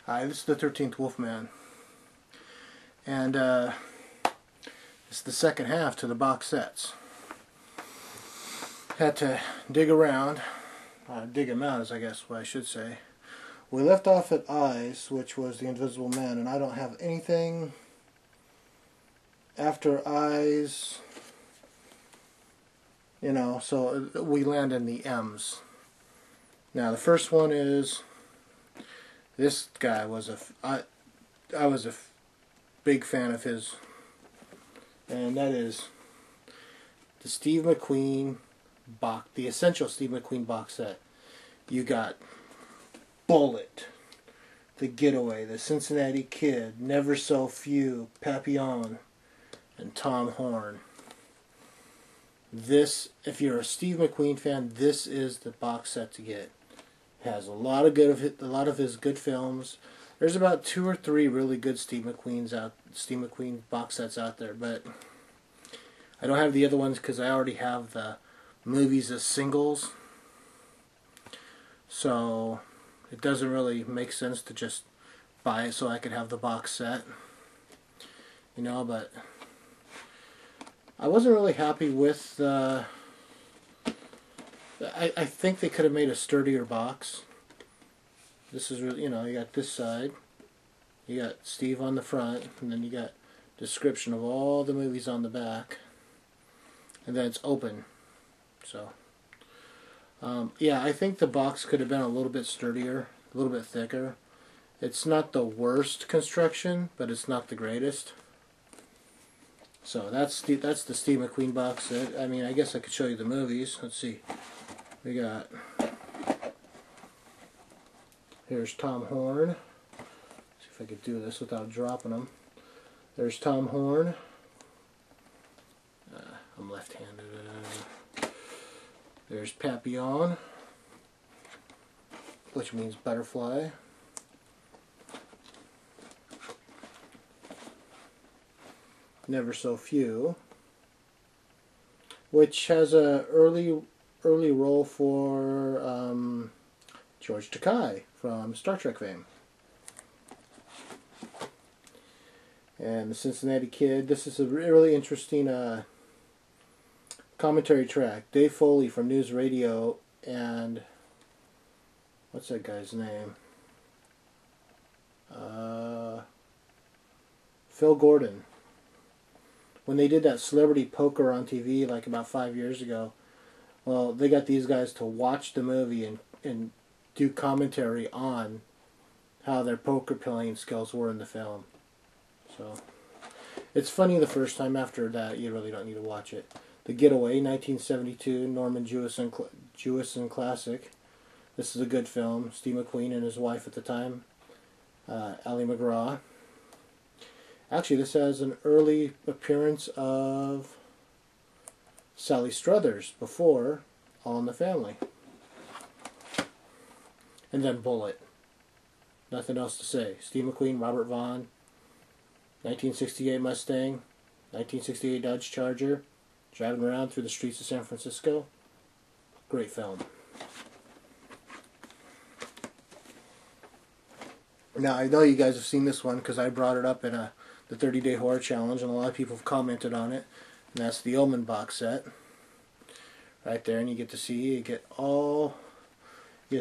Hi, this is the 13th Wolfman, and it's the second half to the box sets. Had to dig around, dig them out, as I guess what I should say. We left off at Eyes, which was The Invisible Man, and I don't have anything after Eyes, you know, so we land in the M's. Now, the first one is, this guy was I was a big fan of his, and that is the Steve McQueen box, the Essential Steve McQueen box set. You got Bullet, The Getaway, The Cincinnati Kid, Never So Few, Papillon, and Tom Horn. This, if you're a Steve McQueen fan, this is the box set to get. It has a lot of his good films. There's about 2 or 3 really good Steve McQueen box sets out there, but I don't have the other ones because I already have the movies as singles. So it doesn't really make sense to just buy it so I could have the box set. You know, but I wasn't really happy with the... I think they could have made a sturdier box. This is really, you know, you got this side, you got Steve on the front, and then you got description of all the movies on the back, and then it's open. So, yeah, I think the box could have been a little bit sturdier, a little bit thicker. It's not the worst construction, but it's not the greatest. So that's the Steve McQueen box set. I mean, I guess I could show you the movies. Let's see. We got, here's Tom Horn. See if I could do this without dropping them. There's Tom Horn. I'm left-handed. There's Papillon, which means butterfly. Never So Few, which has a early role for George Takei from Star Trek fame. And the Cincinnati Kid. This is a really interesting commentary track. Dave Foley from News Radio and what's that guy's name? Phil Gordon. When they did that Celebrity Poker on TV like about 5 years ago, well, they got these guys to watch the movie and do commentary on how their poker playing skills were in the film. So, it's funny the first time. After that, you really don't need to watch it. The Getaway, 1972, Norman Jewison classic. This is a good film. Steve McQueen and his wife at the time, Ali MacGraw. Actually, this has an early appearance of Sally Struthers before All in the Family. And then Bullet. Nothing else to say. Steve McQueen, Robert Vaughn, 1968 Mustang, 1968 Dodge Charger, driving around through the streets of San Francisco. Great film. Now, I know you guys have seen this one because I brought it up in the 30-Day Horror Challenge, and a lot of people have commented on it. And that's the Omen box set. Right there, and you get to see, you get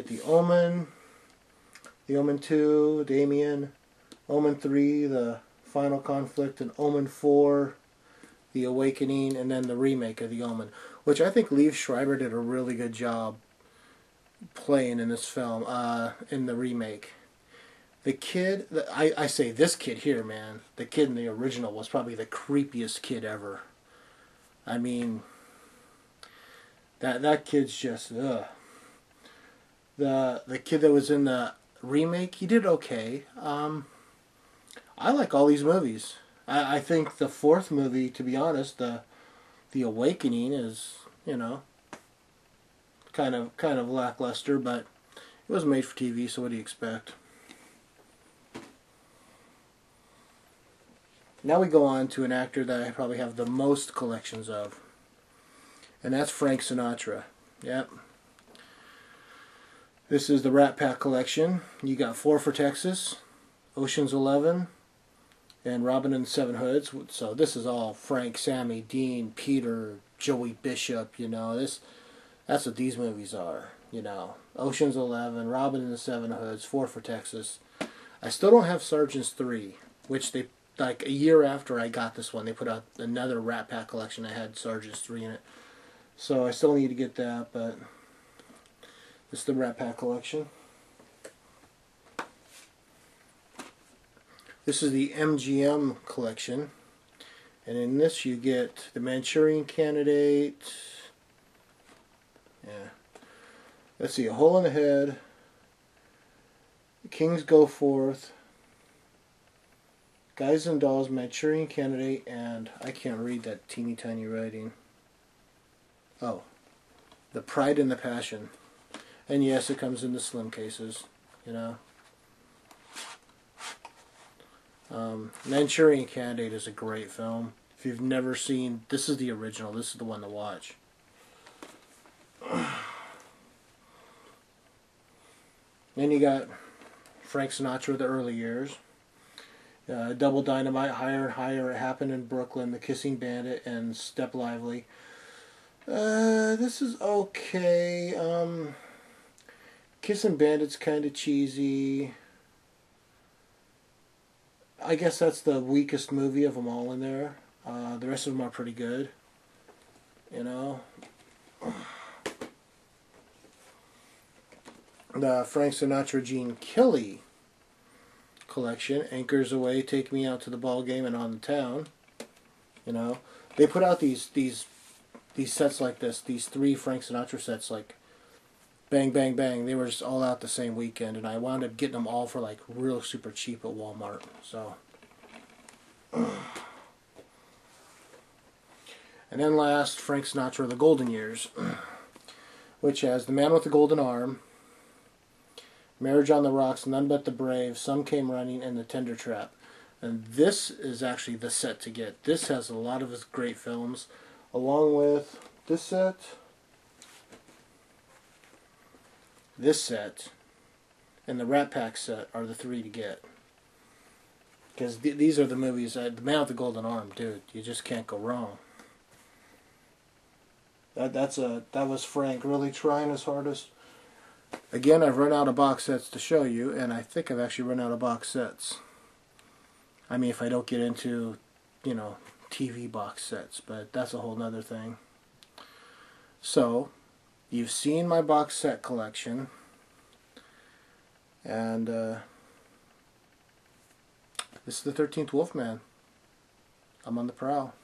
the Omen, the Omen 2, Damien, Omen 3, the Final Conflict, and Omen 4, the Awakening, and then the remake of the Omen, which I think Liev Schreiber did a really good job playing in this film, in the remake. The kid, I say this kid here, man, the kid in the original was probably the creepiest kid ever. I mean, that kid's just, ugh. The kid that was in the remake, he did okay. I like all these movies. I think the 4th movie, to be honest, the Awakening is, you know, kind of lackluster, but it was made for TV, so what do you expect? Now we go on to an actor that I probably have the most collections of, and that's Frank Sinatra. Yep. This is the Rat Pack collection. You got 4 for Texas, Ocean's 11, and Robin and the Seven Hoods. So this is all Frank, Sammy, Dean, Peter, Joey Bishop. You know, that's what these movies are. You know, Ocean's 11, Robin and the Seven Hoods, 4 for Texas. I still don't have Sergeant's 3, which they, like a year after I got this one, they put out another Rat Pack collection that had Sergeant's 3 in it. So I still need to get that, but this is the Rat Pack collection. This is the MGM collection, and in this you get the Manchurian Candidate. Yeah. Let's see, A Hole in the Head, Kings Go Forth, Guys and Dolls, Manchurian Candidate, and I can't read that teeny tiny writing. Oh, The Pride and the Passion. And yes, it comes in the slim cases, you know. Manchurian Candidate is a great film. If you've never seen, this is the original, this is the one to watch. Then you got Frank Sinatra, the early years. Double Dynamite, Higher and Higher, It Happened in Brooklyn, The Kissing Bandit, and Step Lively. This is okay. Kissing Bandit's kind of cheesy. I guess that's the weakest movie of them all in there. The rest of them are pretty good. You know. The Frank Sinatra Gene Kelly collection, Anchors Away, Take Me Out to the Ball Game, and On the Town. You know, they put out these sets like this, these 3 Frank Sinatra sets, like bang bang bang. They were just all out the same weekend, and I wound up getting them all for like real super cheap at Walmart. So, and then last, Frank Sinatra, The Golden Years, which has The Man with the Golden Arm, Marriage on the Rocks, None But the Brave, Some Came Running, and The Tender Trap. And this is actually the set to get. This has a lot of his great films, along with this set, and the Rat Pack set are the 3 to get. Because these are the movies, The Man with the Golden Arm, dude, you just can't go wrong. That was Frank really trying his hardest. Again, I've run out of box sets to show you, and I think I've actually run out of box sets. I mean, if I don't get into, you know, TV box sets, but that's a whole nother thing. So, you've seen my box set collection, and this is the 13th Wolfman. I'm on the prowl.